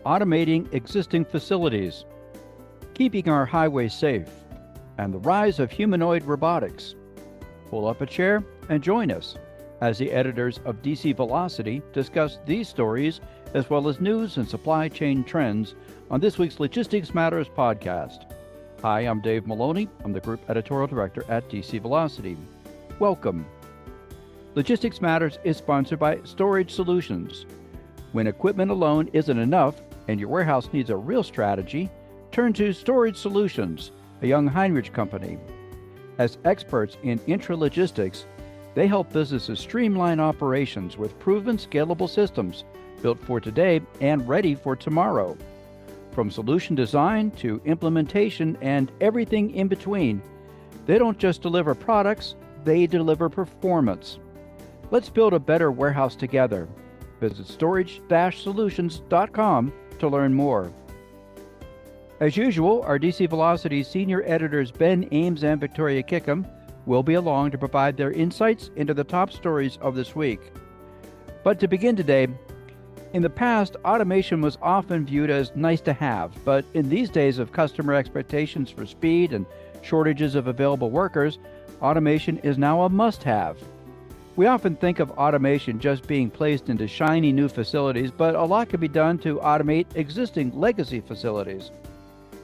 automating existing facilities, keeping our highways safe, and the rise of humanoid robotics. Pull up a chair and join us as the editors of DC Velocity discuss these stories as well as news and supply chain trends on this week's Logistics Matters podcast. Hi, I'm Dave Maloney. I'm the Group Editorial Director at DC Velocity. Welcome. Logistics Matters is sponsored by Storage Solutions. When equipment alone isn't enough and your warehouse needs a real strategy, turn to Storage Solutions, a young Heinrich company. As experts in intralogistics, they help businesses streamline operations with proven scalable systems built for today and ready for tomorrow. From solution design to implementation and everything in between, they don't just deliver products, they deliver performance. Let's build a better warehouse together. Visit storage-solutions.com to learn more. As usual, our DC Velocity senior editors Ben Ames and Victoria Kickham will be along to provide their insights into the top stories of this week. But to begin today, in the past, automation was often viewed as nice to have, but in these days of customer expectations for speed and shortages of available workers, automation is now a must-have. We often think of automation just being placed into shiny new facilities, but a lot can be done to automate existing legacy facilities.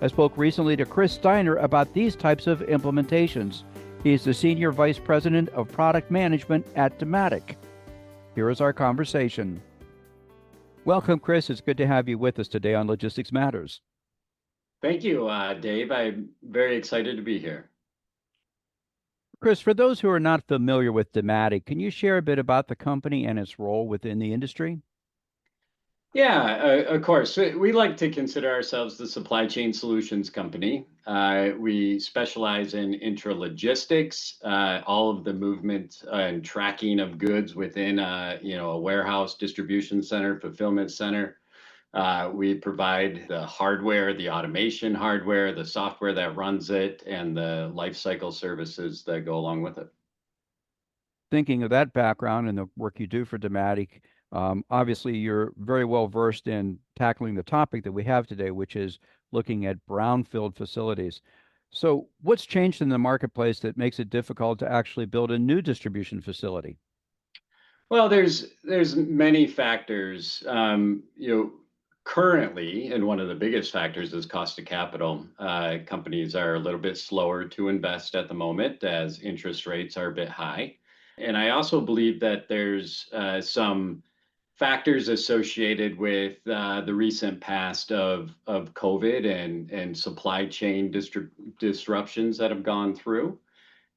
I spoke recently to Chris Steiner about these types of implementations. He is the Senior Vice President of Product Management at Dematic. Here is our conversation. Welcome, Chris. It's good to have you with us today on Logistics Matters. Thank you, Dave. I'm very excited to be here. Chris, for those who are not familiar with Dematic, can you share a bit about the company and its role within the industry? Yeah, of course. We like to consider ourselves the supply chain solutions company. We specialize in intralogistics, all of the movement and tracking of goods within a warehouse, distribution center, fulfillment center. We provide the hardware, the automation hardware, the software that runs it, and the lifecycle services that go along with it. Thinking of that background and the work you do for Dematic, obviously you're very well versed in tackling the topic that we have today, which is looking at brownfield facilities. So what's changed in the marketplace that makes it difficult to actually build a new distribution facility? Well, there's many factors. Currently, and one of the biggest factors is cost of capital. Companies are a little bit slower to invest at the moment as interest rates are a bit high. And I also believe that there's some factors associated with the recent past of COVID and supply chain disruptions that have gone through,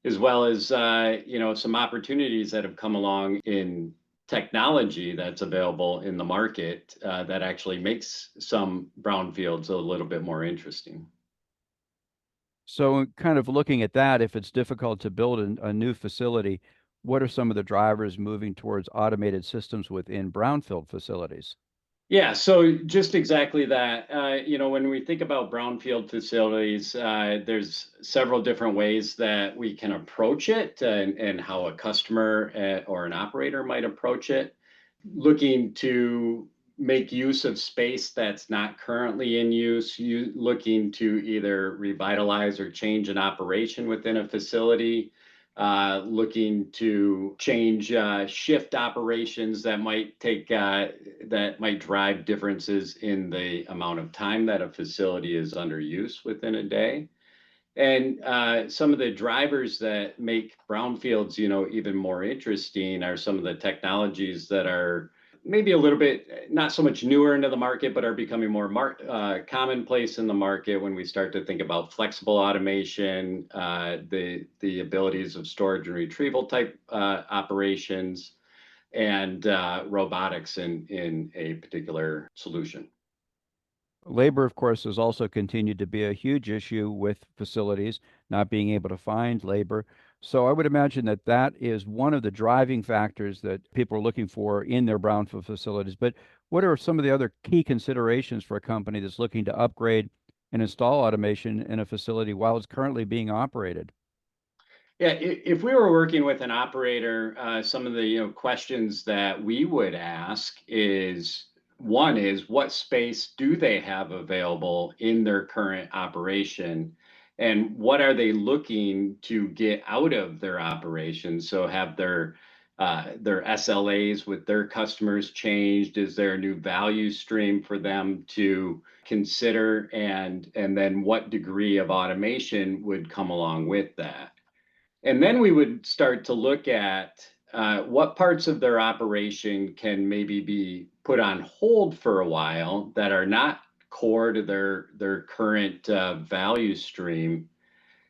as well as some opportunities that have come along in technology that's available in the market that actually makes some brownfields a little bit more interesting. So kind of looking at that, if it's difficult to build a new facility, what are some of the drivers moving towards automated systems within brownfield facilities? Yeah, so just exactly that. When we think about brownfield facilities, there's several different ways that we can approach it and how a customer or an operator might approach it. Looking to make use of space that's not currently in use, looking to either revitalize or change an operation within a facility, looking to change shift operations that might drive differences in the amount of time that a facility is under use within a day. And some of the drivers that make brownfields, even more interesting are some of the technologies that are maybe a little bit not so much newer into the market, but are becoming more commonplace in the market when we start to think about flexible automation, the abilities of storage and retrieval type operations, and robotics in a particular solution. Labor, of course, has also continued to be a huge issue with facilities not being able to find labor. So I would imagine that that is one of the driving factors that people are looking for in their brownfield facilities. But what are some of the other key considerations for a company that's looking to upgrade and install automation in a facility while it's currently being operated? Yeah, if we were working with an operator, some of the questions that we would ask is, one is what space do they have available in their current operation? And what are they looking to get out of their operation? So have their SLAs with their customers changed? Is there a new value stream for them to consider? And then what degree of automation would come along with that? And then we would start to look at what parts of their operation can maybe be put on hold for a while that are not core to their current value stream.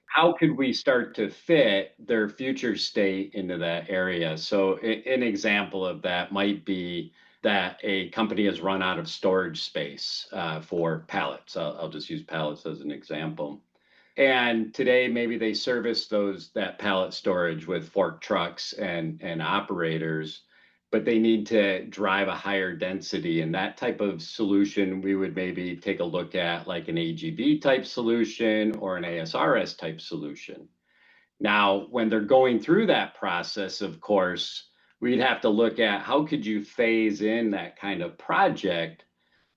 How could we start to fit their future state into that area? So, an example of that might be that a company has run out of storage space for pallets. I'll just use pallets as an example. And today, maybe they service that pallet storage with fork trucks and operators, but they need to drive a higher density. And that type of solution, we would maybe take a look at like an AGV type solution or an ASRS type solution. Now, when they're going through that process, of course, we'd have to look at how could you phase in that kind of project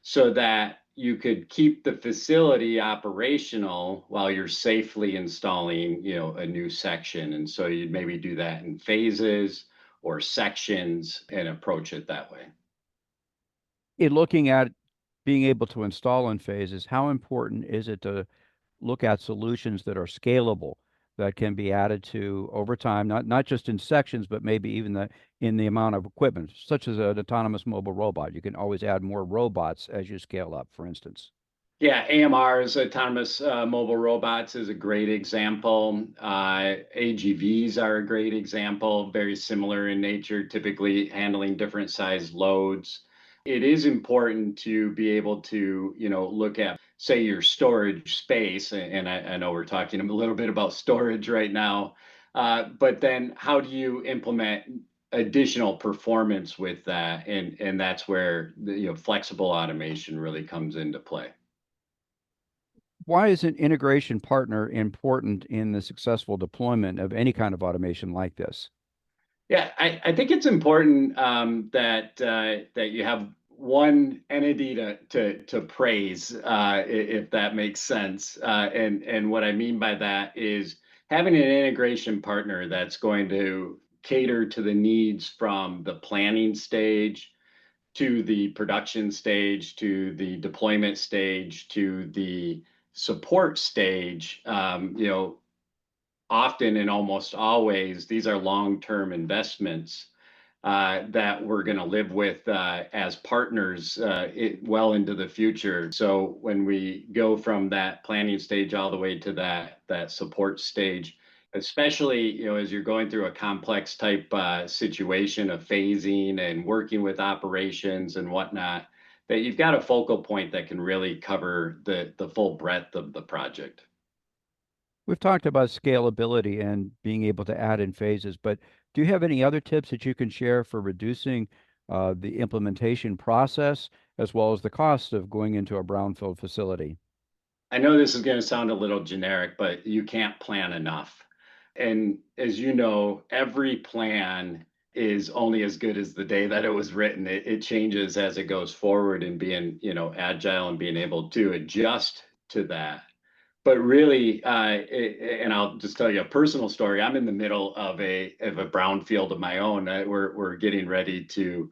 so that you could keep the facility operational while you're safely installing, a new section. And so you'd maybe do that in phases or sections and approach it that way. In looking at being able to install in phases, how important is it to look at solutions that are scalable, that can be added to over time, not just in sections, but maybe even in the amount of equipment, such as an autonomous mobile robot? You can always add more robots as you scale up, for instance. Yeah, AMRs, autonomous mobile robots, is a great example. AGVs are a great example, very similar in nature, typically handling different size loads. It is important to be able to, look at, say, your storage space. And I know we're talking a little bit about storage right now, but then how do you implement additional performance with that? And that's where the flexible automation really comes into play. Why is an integration partner important in the successful deployment of any kind of automation like this? Yeah, I think it's important that you have one entity to praise, if that makes sense. And what I mean by that is having an integration partner that's going to cater to the needs from the planning stage to the production stage to the deployment stage to the support stage. Often and almost always, these are long-term investments that we're going to live with as partners well into the future. So when we go from that planning stage all the way to that support stage, especially as you're going through a complex type situation of phasing and working with operations and whatnot, that you've got a focal point that can really cover the full breadth of the project. We've talked about scalability and being able to add in phases, but do you have any other tips that you can share for reducing the implementation process as well as the cost of going into a brownfield facility? I know this is going to sound a little generic, but you can't plan enough. And as you know, every plan is only as good as the day that it was written. It changes as it goes forward, and being, agile and being able to adjust to that. But really, and I'll just tell you a personal story. I'm in the middle of a brownfield of my own. We're getting ready to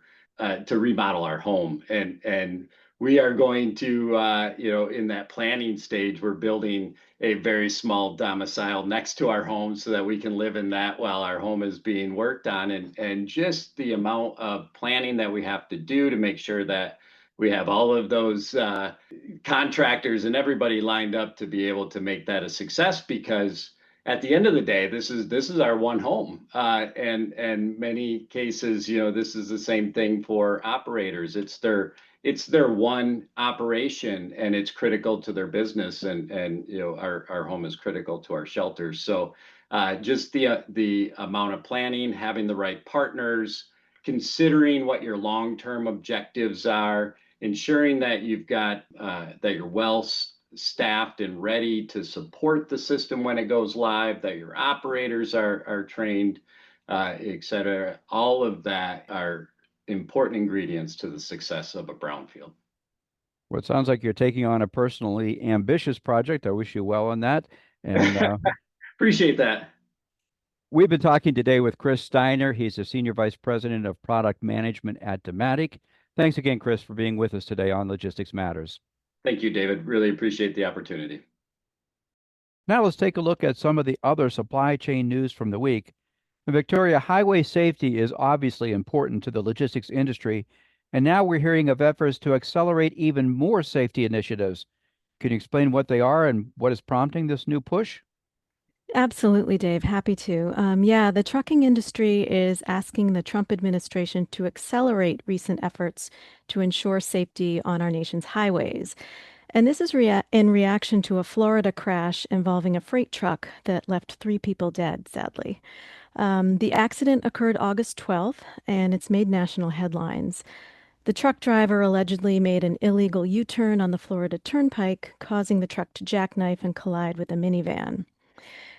remodel our home, and we are going to, in that planning stage, we're building a very small domicile next to our home so that we can live in that while our home is being worked on. And just the amount of planning that we have to do to make sure that we have all of those contractors and everybody lined up to be able to make that a success, because at the end of the day, this is our one home, and many cases, this is the same thing for operators. It's their one operation, and it's critical to their business, and our home is critical to our shelters. So just the amount of planning, having the right partners, considering what your long-term objectives are, ensuring that that you're well staffed and ready to support the system when it goes live, that your operators are trained, et cetera. All of that are important ingredients to the success of a brownfield. Well, it sounds like you're taking on a personally ambitious project. I wish you well on that. And Appreciate that. we've been talking today with Chris Steiner. He's the Senior Vice President of Product Management at Dematic. Thanks again, Chris, for being with us today on Logistics Matters. Thank you, David. Really appreciate the opportunity. Now let's take a look at some of the other supply chain news from the week. Victoria, highway safety is obviously important to the logistics industry, and now we're hearing of efforts to accelerate even more safety initiatives. Can you explain what they are and what is prompting this new push? Absolutely, Dave. Happy to. Yeah, the trucking industry is asking the Trump administration to accelerate recent efforts to ensure safety on our nation's highways. And this is in reaction to a Florida crash involving a freight truck that left 3 people dead, sadly. The accident occurred August 12th, and it's made national headlines. The truck driver allegedly made an illegal U turn on the Florida Turnpike, causing the truck to jackknife and collide with a minivan.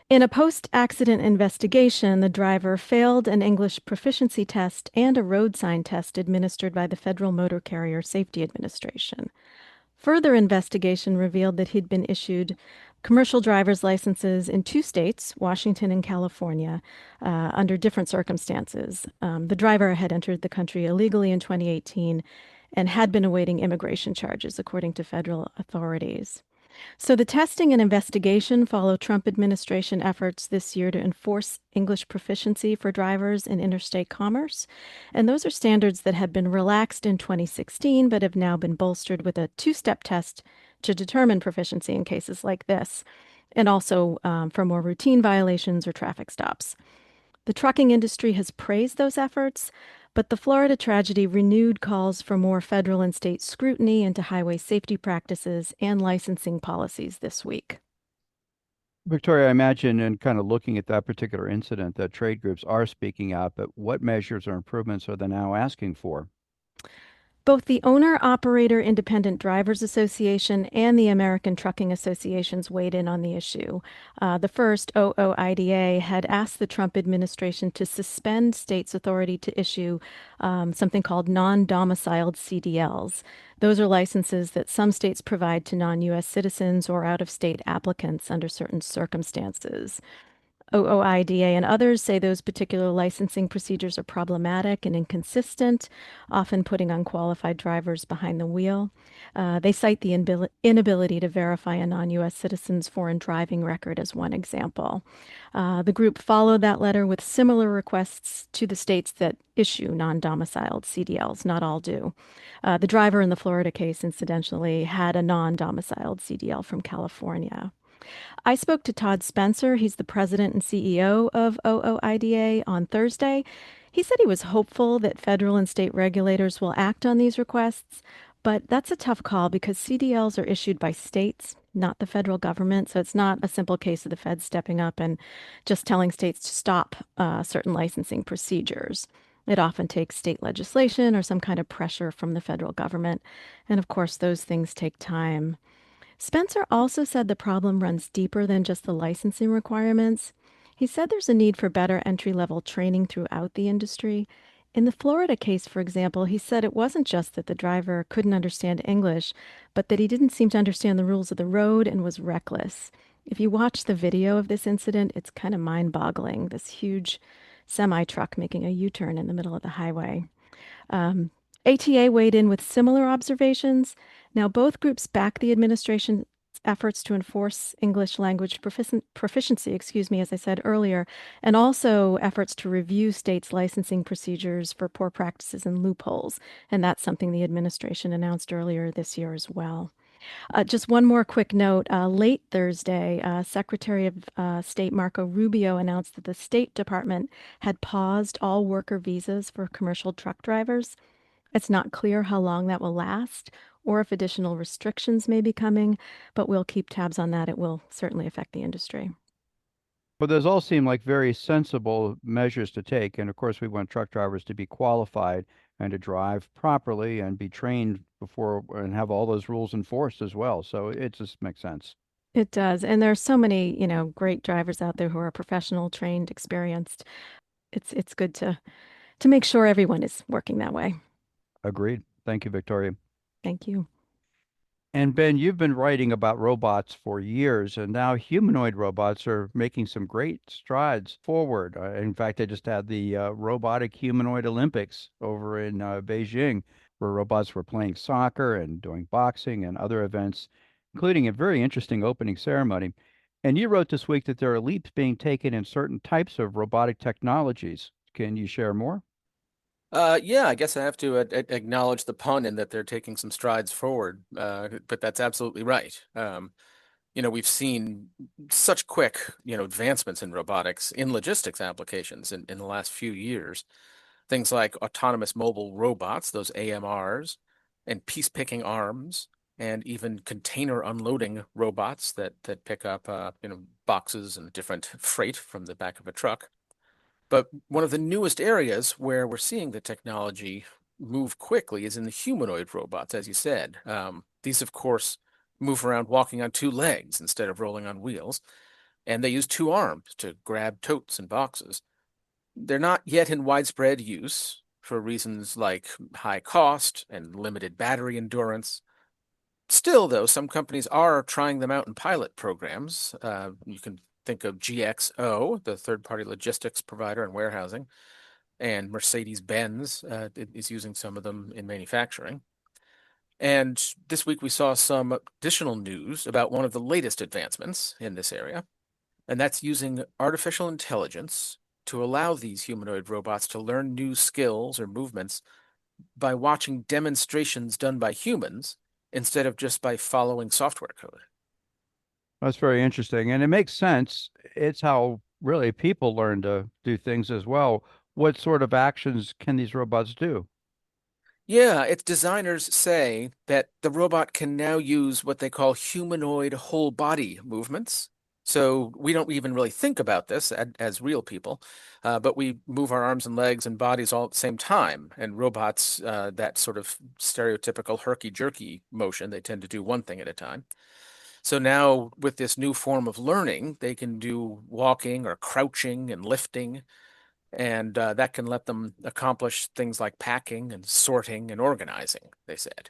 In a post accident investigation, the driver failed an English proficiency test and a road sign test administered by the Federal Motor Carrier Safety Administration. Further investigation revealed that he'd been issued commercial driver's licenses in 2 states, Washington and California, under different circumstances. The driver had entered the country illegally in 2018 and had been awaiting immigration charges, according to federal authorities. So the testing and investigation follow Trump administration efforts this year to enforce English proficiency for drivers in interstate commerce. And those are standards that had been relaxed in 2016, but have now been bolstered with a 2-step test to determine proficiency in cases like this, and also for more routine violations or traffic stops. The trucking industry has praised those efforts, but the Florida tragedy renewed calls for more federal and state scrutiny into highway safety practices and licensing policies this week. Victoria, I imagine, in kind of looking at that particular incident, that trade groups are speaking out, but what measures or improvements are they now asking for? Both the Owner-Operator Independent Drivers Association and the American Trucking Associations weighed in on the issue. The first, OOIDA, had asked the Trump administration to suspend states' authority to issue something called non-domiciled CDLs. Those are licenses that some states provide to non-U.S. citizens or out-of-state applicants under certain circumstances. OOIDA and others say those particular licensing procedures are problematic and inconsistent, often putting unqualified drivers behind the wheel. They cite the inability to verify a non-U.S. citizen's foreign driving record as one example. The group followed that letter with similar requests to the states that issue non-domiciled CDLs. Not all do. The driver in the Florida case, incidentally, had a non-domiciled CDL from California. I spoke to Todd Spencer. He's the president and CEO of OOIDA on Thursday. He said he was hopeful that federal and state regulators will act on these requests, but that's a tough call because CDLs are issued by states, not the federal government. So it's not a simple case of the feds stepping up and just telling states to stop certain licensing procedures. It often takes state legislation or some kind of pressure from the federal government. And of course, those things take time. Spencer also said the problem runs deeper than just the licensing requirements. He said there's a need for better entry-level training throughout the industry. In the Florida case, for example, he said it wasn't just that the driver couldn't understand English, but that he didn't seem to understand the rules of the road and was reckless. If you watch the video of this incident, it's kind of mind-boggling, this huge semi-truck making a U-turn in the middle of the highway. ATA weighed in with similar observations. Now, both groups back the administration's efforts to enforce English language proficiency, as I said earlier, and also efforts to review states' licensing procedures for poor practices and loopholes. And that's something the administration announced earlier this year as well. Just one more quick note. Late Thursday, Secretary of State Marco Rubio announced that the State Department had paused all worker visas for commercial truck drivers. It's not clear how long that will last or if additional restrictions may be coming, but we'll keep tabs on that. It will certainly affect the industry. But those all seem like very sensible measures to take. And of course, we want truck drivers to be qualified and to drive properly and be trained before and have all those rules enforced as well. So it just makes sense. It does. And there are so many, great drivers out there who are professional, trained, experienced. It's good to to make sure everyone is working that way. Agreed. Thank you, Victoria. Thank you. And Ben, you've been writing about robots for years, and now humanoid robots are making some great strides forward. In fact, I just had the Robotic Humanoid Olympics over in Beijing, where robots were playing soccer and doing boxing and other events, including a very interesting opening ceremony. And you wrote this week that there are leaps being taken in certain types of robotic technologies. Can you share more? Yeah, I guess I have to acknowledge the pun in that they're taking some strides forward, but that's absolutely right. We've seen such quick, advancements in robotics in logistics applications in the last few years. Things like autonomous mobile robots, those AMRs, and piece-picking arms, and even container unloading robots that pick up, boxes and different freight from the back of a truck. But one of the newest areas where we're seeing the technology move quickly is in the humanoid robots, as you said. These, of course, move around walking on two legs instead of rolling on wheels, and they use two arms to grab totes and boxes. They're not yet in widespread use for reasons like high cost and limited battery endurance. Still, though, some companies are trying them out in pilot programs. You can think of GXO, the third-party logistics provider and warehousing, and Mercedes-Benz is using some of them in manufacturing. And this week we saw some additional news about one of the latest advancements in this area, and that's using artificial intelligence to allow these humanoid robots to learn new skills or movements by watching demonstrations done by humans instead of just by following software code. That's very interesting. And it makes sense. It's how really people learn to do things as well. What sort of actions can these robots do? Yeah, its designers say that the robot can now use what they call humanoid whole body movements. So we don't even really think about this as real people, but we move our arms and legs and bodies all at the same time. And robots, that sort of stereotypical herky-jerky motion, they tend to do one thing at a time. So now with this new form of learning, they can do walking or crouching and lifting, and that can let them accomplish things like packing and sorting and organizing, they said.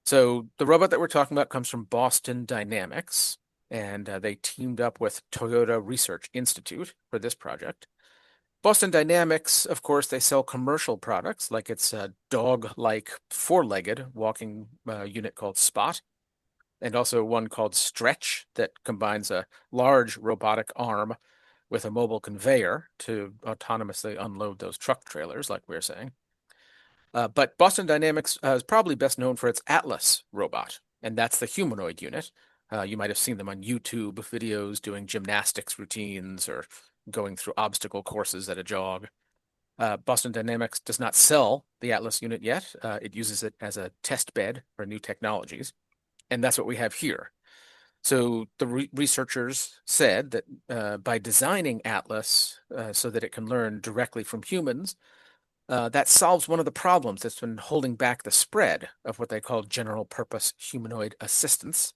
So the robot that we're talking about comes from Boston Dynamics, and they teamed up with Toyota Research Institute for this project. Boston Dynamics, of course, they sell commercial products like its dog-like four-legged walking unit called Spot, and also one called Stretch that combines a large robotic arm with a mobile conveyor to autonomously unload those truck trailers, like we were saying. But Boston Dynamics is probably best known for its Atlas robot, and that's the humanoid unit. You might have seen them on YouTube videos doing gymnastics routines or going through obstacle courses at a jog. Boston Dynamics does not sell the Atlas unit yet. It uses it as a test bed for new technologies. And that's what we have here. So the researchers said that by designing Atlas so that it can learn directly from humans, that solves one of the problems that's been holding back the spread of what they call general purpose humanoid assistants.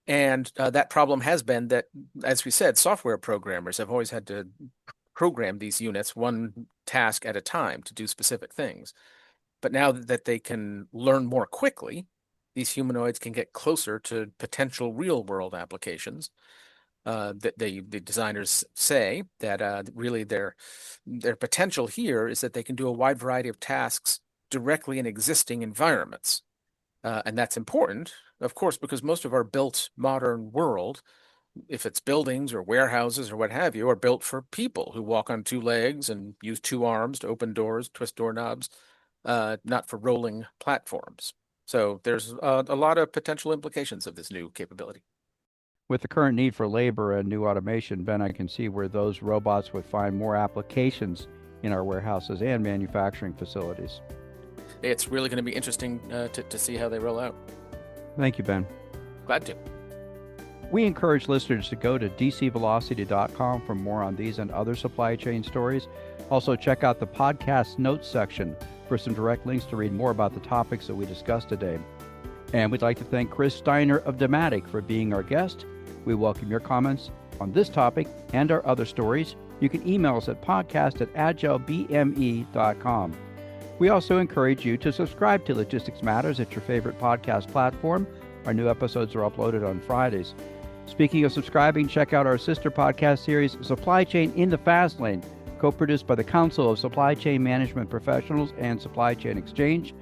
And that problem has been that, as we said, software programmers have always had to program these units one task at a time to do specific things. But now that they can learn more quickly, these humanoids can get closer to potential real-world applications. The designers say that really their potential here is that they can do a wide variety of tasks directly in existing environments. And that's important, of course, because most of our built modern world, if it's buildings or warehouses or what have you, are built for people who walk on two legs and use two arms to open doors, twist doorknobs, not for rolling platforms. So there's a lot of potential implications of this new capability. With the current need for labor and new automation, Ben, I can see where those robots would find more applications in our warehouses and manufacturing facilities. It's really going to be interesting to see how they roll out. Thank you, Ben. Glad to. We encourage listeners to go to dcvelocity.com for more on these and other supply chain stories. Also, check out the podcast notes section for some direct links to read more about the topics that we discussed today. And we'd like to thank Chris Steiner of Dematic for being our guest. We welcome your comments on this topic and our other stories you can email us at podcast@agilebme.com. We also encourage you to subscribe to Logistics Matters at your favorite podcast platform. Our new episodes are uploaded on Fridays. Speaking of subscribing, check out our sister podcast series, Supply Chain in the Fast Lane, co-produced by the Council of Supply Chain Management Professionals and Supply Chain Exchange.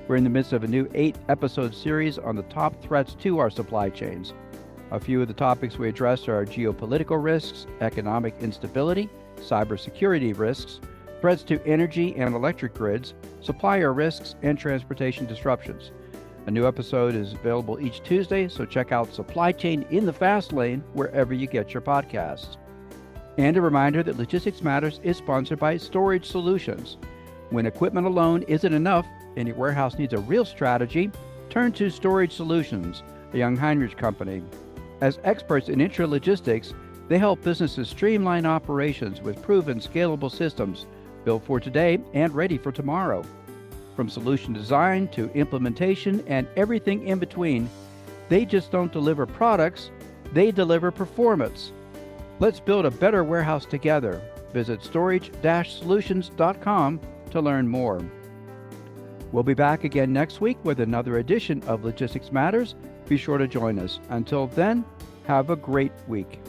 We're in the midst of a new 8-episode series on the top threats to our supply chains. A few of the topics we address are geopolitical risks, economic instability, cybersecurity risks, threats to energy and electric grids, supplier risks, and transportation disruptions. A new episode is available each Tuesday, so check out Supply Chain in the Fast Lane wherever you get your podcasts. And a reminder that Logistics Matters is sponsored by Storage Solutions. When equipment alone isn't enough, and your warehouse needs a real strategy, turn to Storage Solutions, a Young Heinrich company. As experts in intralogistics, they help businesses streamline operations with proven scalable systems built for today and ready for tomorrow. From solution design to implementation and everything in between, they just don't deliver products, they deliver performance. Let's build a better warehouse together. Visit storage-solutions.com to learn more. We'll be back again next week with another edition of Logistics Matters. Be sure to join us. Until then, have a great week.